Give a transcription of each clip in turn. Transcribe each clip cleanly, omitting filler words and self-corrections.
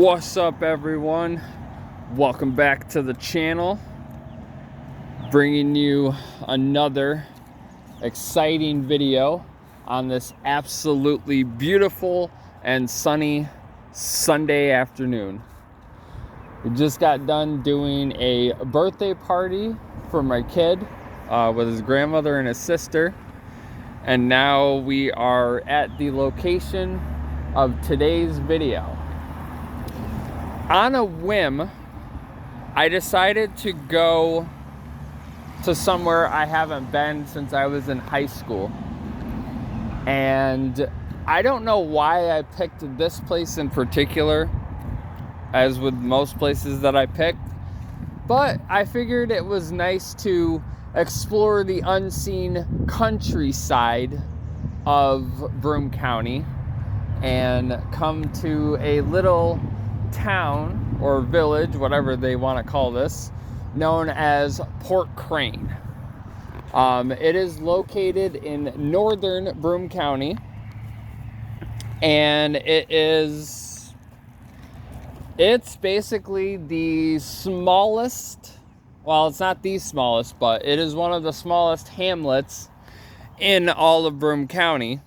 What's up, everyone? Welcome back to the channel, bringing you another exciting video on this absolutely beautiful and sunny Sunday afternoon. We just got done doing a birthday party for my kid with his grandmother and his sister, and now we are at the location of today's video. On a whim, I decided to go to somewhere I haven't been since I was in high school. And I don't know why I picked this place in particular, as with most places that I picked, but I figured it was nice to explore the unseen countryside of Broome County and come to a little town or village, whatever they want to call this, known as Port Crane. It is located in northern Broome County, and it's basically the smallest, well, it's not the smallest, but it is one of the smallest hamlets in all of Broome County.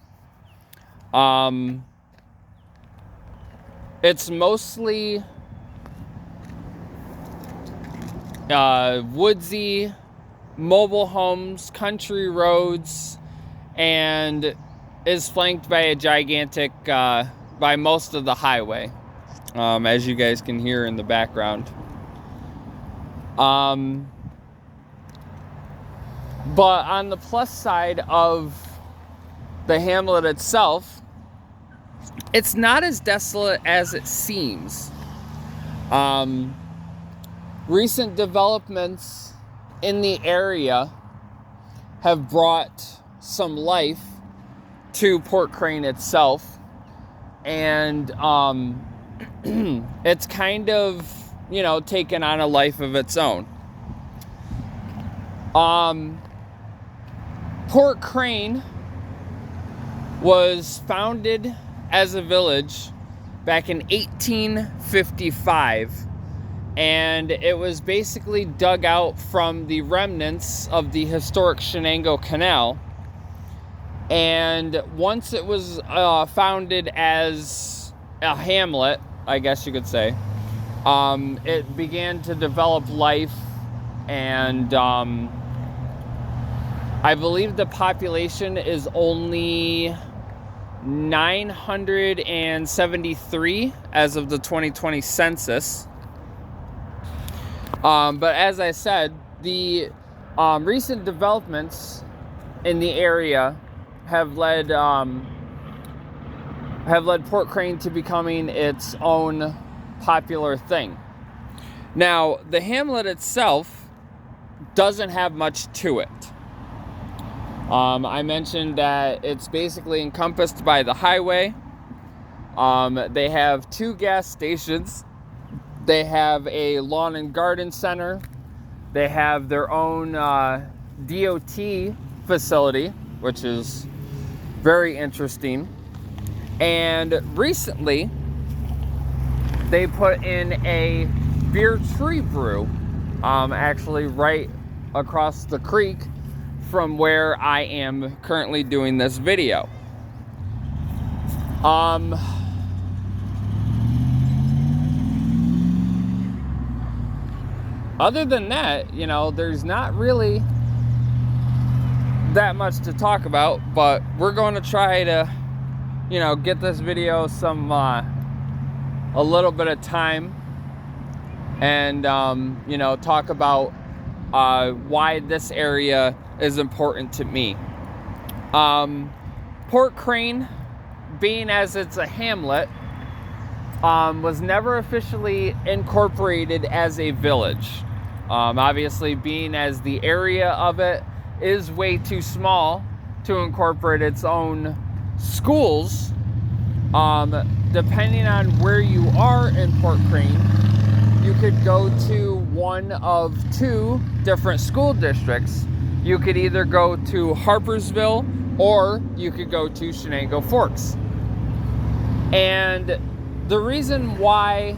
It's mostly woodsy, mobile homes, country roads, and is flanked by a gigantic, by most of the highway, as you guys can hear in the background. But on the plus side of the hamlet itself, it's not as desolate as it seems. Recent developments in the area have brought some life to Port Crane itself, and it's kind of, taken on a life of its own. Port Crane was founded as a village back in 1855, and it was basically dug out from the remnants of the historic Shenango Canal. And once it was founded as a hamlet, I guess you could say, it began to develop life, and I believe the population is only 973 as of the 2020 census. But as I said, the recent developments in the area have led Port Crane to becoming its own popular thing. Now, the hamlet itself doesn't have much to it. I mentioned that it's basically encompassed by the highway. They have 2 gas stations. They have a lawn and garden center. They have their own DOT facility, which is very interesting. And recently, they put in a beer tree brew, actually right across the creek from where I am currently doing this video. Other than that, there's not really that much to talk about, but we're going to try to, get this video some, a little bit of time, and, talk about why this area is important to me. Port Crane, being as it's a hamlet, was never officially incorporated as a village. Obviously, being as the area of it is way too small to incorporate its own schools. Depending on where you are in Port Crane, you could go to one of 2 different school districts. You could either go to Harpersville or you could go to Shenango Forks. And the reason why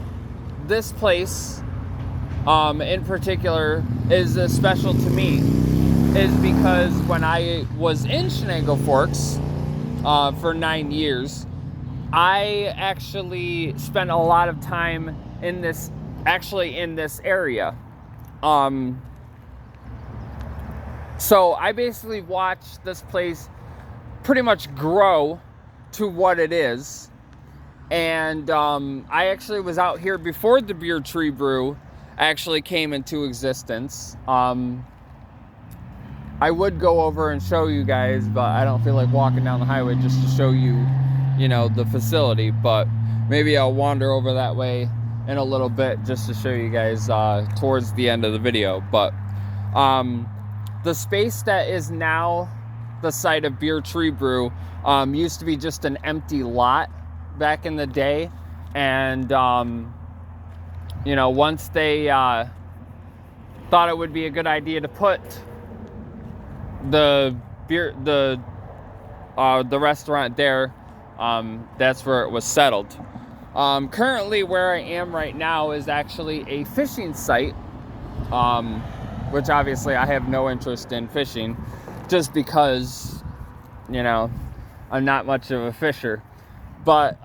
this place in particular is special to me is because when I was in Shenango Forks for 9 years, I actually spent a lot of time in this area. So I basically watched this place pretty much grow to what it is. And I actually was out here before the Beer Tree Brew actually came into existence. I would go over and show you guys, but I don't feel like walking down the highway just to show you, the facility. But maybe I'll wander over that way in a little bit just to show you guys towards the end of the video. But the space that is now the site of Beer Tree Brew used to be just an empty lot back in the day. And, once they thought it would be a good idea to put the restaurant there, that's where it was settled. Currently where I am right now is actually a fishing site, which obviously I have no interest in fishing just because, I'm not much of a fisher. But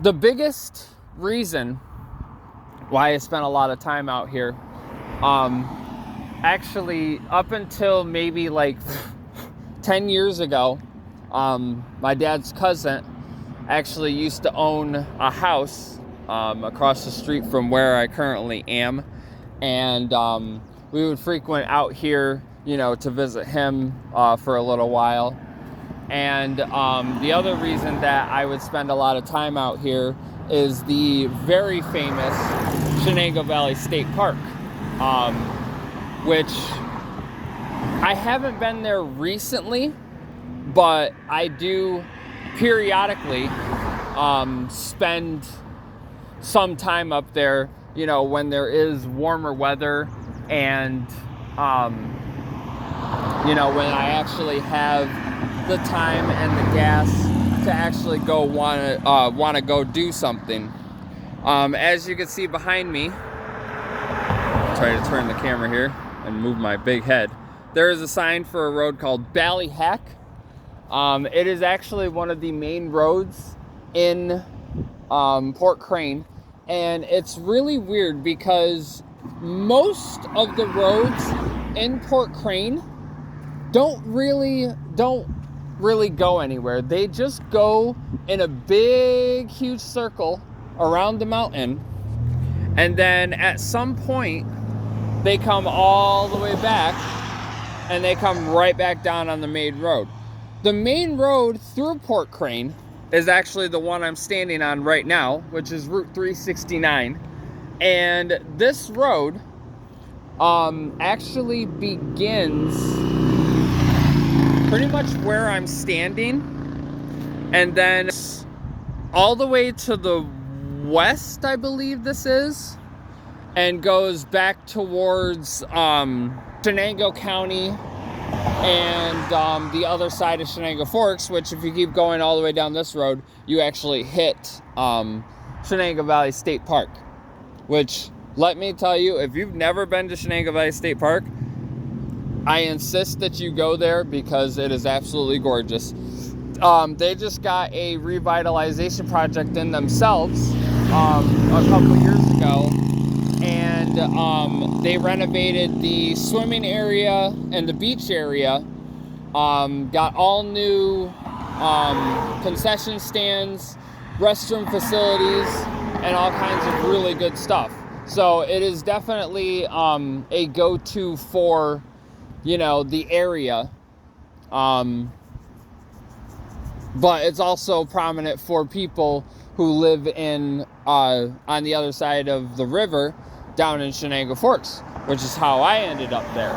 the biggest reason why I spent a lot of time out here, actually up until maybe like 10 years ago, my dad's cousin actually used to own a house across the street from where I currently am. And we would frequent out here, to visit him for a little while. And the other reason that I would spend a lot of time out here is the very famous Shenango Valley State Park, which I haven't been there recently, but I do periodically spend some time up there, when there is warmer weather and, when I actually have the time and the gas to actually go want to go do something. As you can see behind me, I'll try to turn the camera here and move my big head. There is a sign for a road called Ballyhack. It is actually one of the main roads in Port Crane, and it's really weird because most of the roads in Port Crane don't really go anywhere. They just go in a big, huge circle around the mountain, and then at some point they come all the way back and they come right back down on the main road. The main road through Port Crane is actually the one I'm standing on right now, which is Route 369. And this road actually begins pretty much where I'm standing, and then all the way to the west, I believe this is, and goes back towards Shenango County and the other side of Shenango Forks, which if you keep going all the way down this road, you actually hit Shenango Valley State Park, which, let me tell you, if you've never been to Shenango Valley State Park, I insist that you go there because it is absolutely gorgeous. They just got a revitalization project in themselves a couple years ago, and they renovated the swimming area and the beach area, got all new concession stands, restroom facilities, and all kinds of really good stuff. So it is definitely a go-to for the area, but it's also prominent for people who live in on the other side of the river down in Shenango Forks, which is how I ended up there.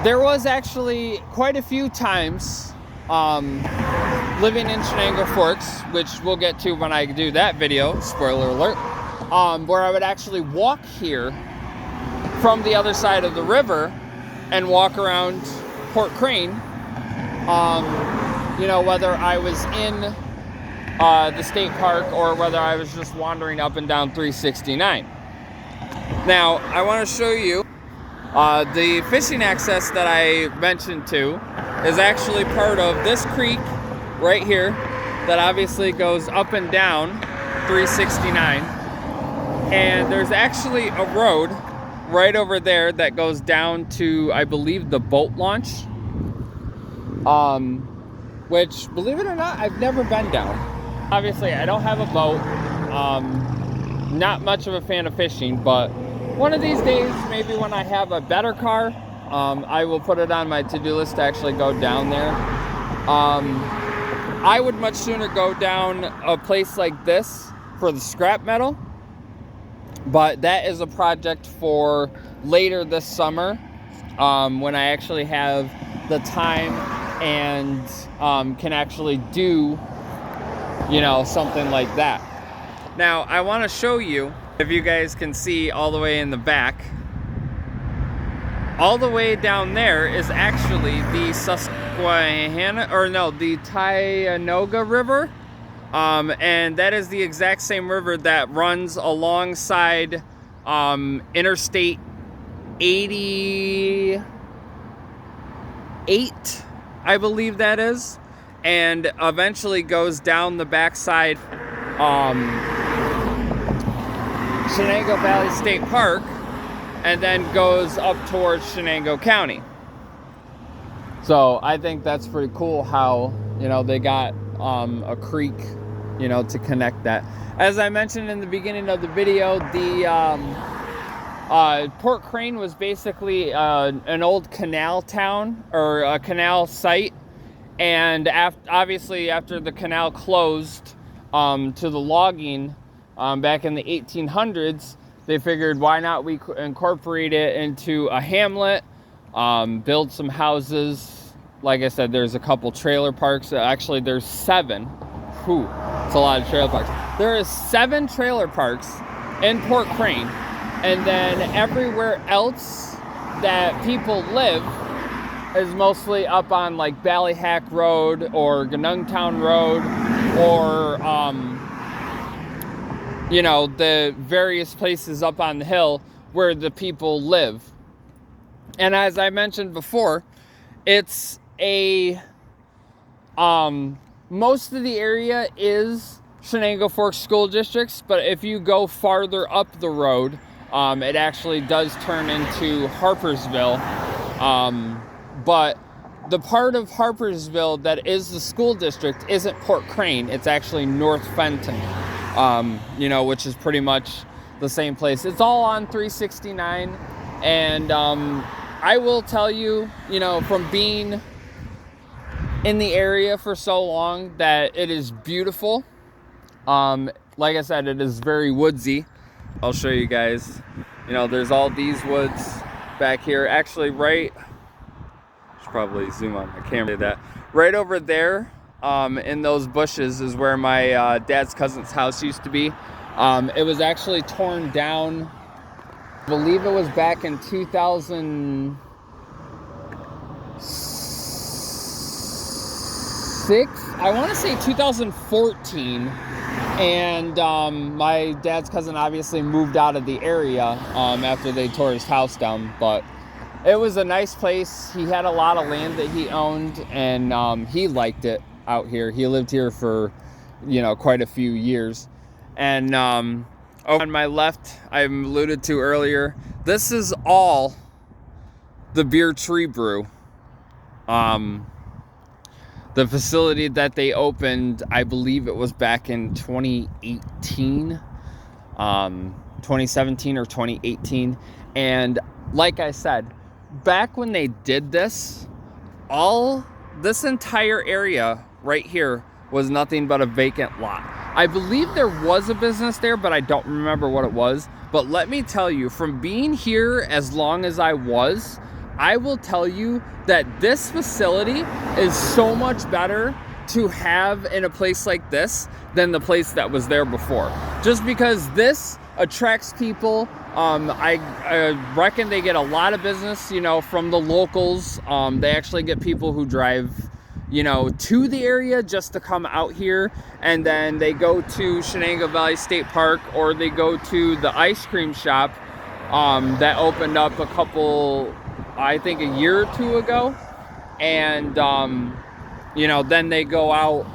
There was actually quite a few times living in Shenango Forks, which we'll get to when I do that video, spoiler alert, where I would actually walk here from the other side of the river and walk around Port Crane You know, whether I was in the state park or whether I was just wandering up and down 369. Now, I want to show you the fishing access that I mentioned to is actually part of this creek right here that obviously goes up and down 369. And there's actually a road right over there that goes down to, I believe, the boat launch. Which, believe it or not, I've never been down. Obviously, I don't have a boat. Not much of a fan of fishing, but one of these days, maybe when I have a better car, I will put it on my to-do list to actually go down there. I would much sooner go down a place like this for the scrap metal, but that is a project for later this summer, when I actually have the time and can actually do, you know, something like that. Now, I want to show you, if you guys can see all the way in the back, all the way down there is actually the Susquehanna, or no, the Tioga River. And that is the exact same river that runs alongside Interstate 88, I believe that is, and eventually goes down the backside Shenango Valley State Park, and then goes up towards Shenango County. So I think that's pretty cool how, you know, they got a creek, you know, to connect that. As I mentioned in the beginning of the video, the Port Crane was basically an old canal town, or a canal site, and obviously after the canal closed to the logging back in the 1800s, they figured, why not we incorporate it into a hamlet, build some houses. Like I said, there's a couple trailer parks. Actually, there's 7. Whew, it's a lot of trailer parks. There is 7 trailer parks in Port Crane, and then everywhere else that people live is mostly up on like Ballyhack Road or Ganungtown Road, or you know, the various places up on the hill where the people live. And as I mentioned before, it's a most of the area is Shenango Forks School Districts, but if you go farther up the road, it actually does turn into Harpersville. But the part of Harpersville that is the school district isn't Port Crane. It's actually North Fenton, you know, which is pretty much the same place. It's all on 369. And I will tell you, you know, from being in the area for so long, that it is beautiful. Like I said, it is very woodsy. I'll show you guys. You know, there's all these woods back here. Actually, right, should probably zoom on my camera. That right over there, in those bushes, is where my dad's cousin's house used to be. It was actually torn down. I believe it was back in 2006. I want to say 2014. And my dad's cousin obviously moved out of the area after they tore his house down. But it was a nice place. He had a lot of land that he owned, and he liked it out here. He lived here for, you know, quite a few years. And over on my left, I alluded to earlier, this is all the Beer Tree Brew. The facility that they opened, I believe it was back in 2018, 2017 or 2018. And like I said, back when they did this, all this entire area right here was nothing but a vacant lot. I believe there was a business there, but I don't remember what it was. But let me tell you, from being here as long as I was, I will tell you that this facility is so much better to have in a place like this than the place that was there before. Just because this attracts people. I reckon they get a lot of business, you know, from the locals. They actually get people who drive, you know, to the area just to come out here, and then they go to Shenango Valley State Park, or they go to the ice cream shop that opened up a couple, I think a year or two ago, and you know, then they go out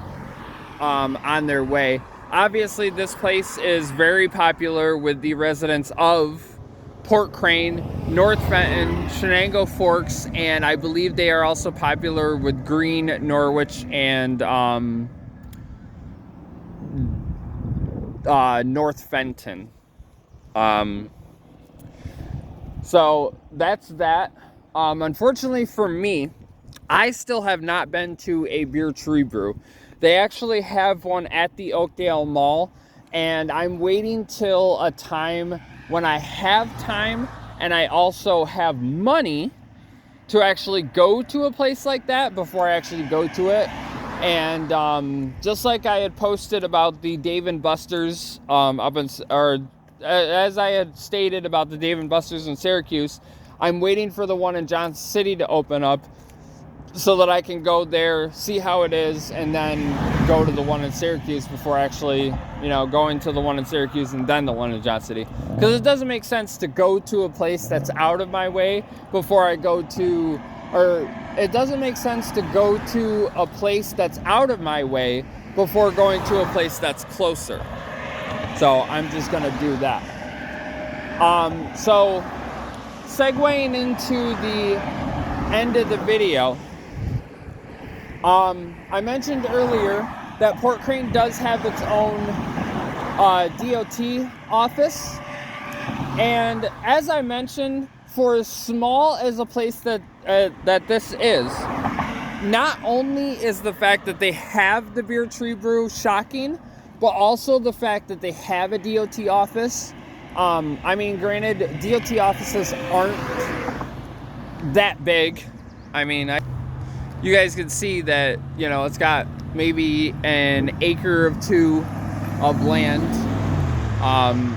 on their way. Obviously, this place is very popular with the residents of Port Crane, North Fenton, Shenango Forks, and I believe they are also popular with Greene, Norwich, and North Fenton. So that's that. Unfortunately for me, I still have not been to a Beer Tree Brew. They actually have one at the Oakdale Mall, and I'm waiting till a time when I have time and I also have money to actually go to a place like that before I actually go to it. And just like I had posted about the Dave & Buster's as I had stated about the Dave & Buster's in Syracuse, I'm waiting for the one in Johnson City to open up so that I can go there, see how it is, and then go to the one in Syracuse before actually, you know, going to the one in Syracuse and then the one in Johnson City. Because it doesn't make sense to go to a place that's out of my way before I go to, or it doesn't make sense to go to a place that's out of my way before going to a place that's closer. So I'm just gonna do that. So segueing into the end of the video, I mentioned earlier that Port Crane does have its own DOT office, and as I mentioned, for as small as a place that this is, not only is the fact that they have the Beer Tree Brew shocking, but also the fact that they have a DOT office. I mean, granted, DOT offices aren't that big. I mean, you guys can see that, you know, it's got maybe an acre or two of land.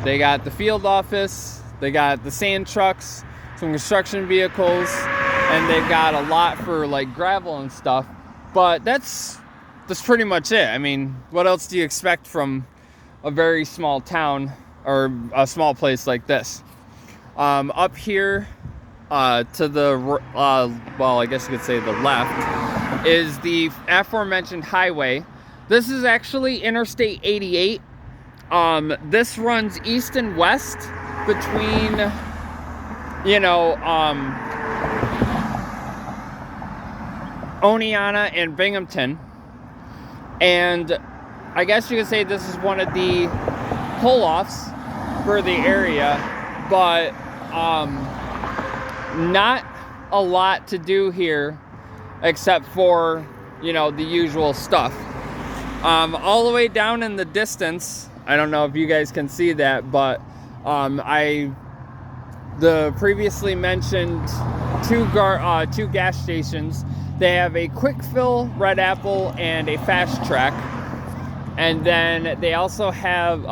They got the field office, they got the sand trucks, some construction vehicles, and they've got a lot for like gravel and stuff. But that's pretty much it. I mean, what else do you expect from a very small town or a small place like this? Up here to the, well, I guess you could say the left, is the aforementioned highway. This is actually Interstate 88. This runs east and west between, you know, Oneonta and Binghamton. And I guess you could say this is one of the pull-offs for the area, but not a lot to do here except for, you know, the usual stuff. All the way down in the distance, I don't know if you guys can see that, but the previously mentioned two gas stations. They have a Quick Fill, Red Apple, and a Fast Track. And then they also have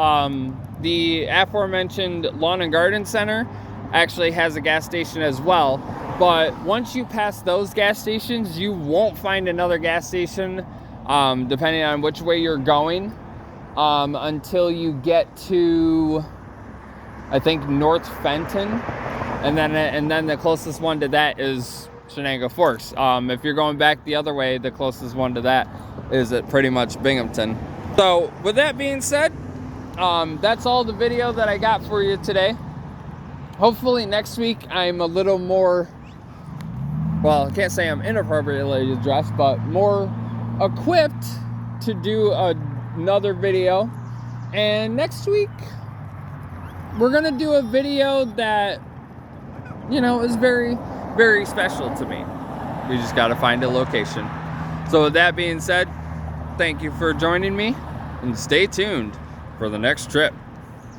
the aforementioned Lawn and Garden Center actually has a gas station as well. But once you pass those gas stations, you won't find another gas station, depending on which way you're going, until you get to, I think, North Fenton. And then the closest one to that is Shenango Forks. If you're going back the other way, the closest one to that is at pretty much Binghamton. So with that being said, that's all the video that I got for you today. Hopefully next week I'm a little more, well, I can't say I'm inappropriately dressed, but more equipped to do another video. And next week we're gonna do a video that, you know, is very, very special to me. We just got to find a location. So with that being said, thank you for joining me, and stay tuned for the next trip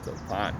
to the pond.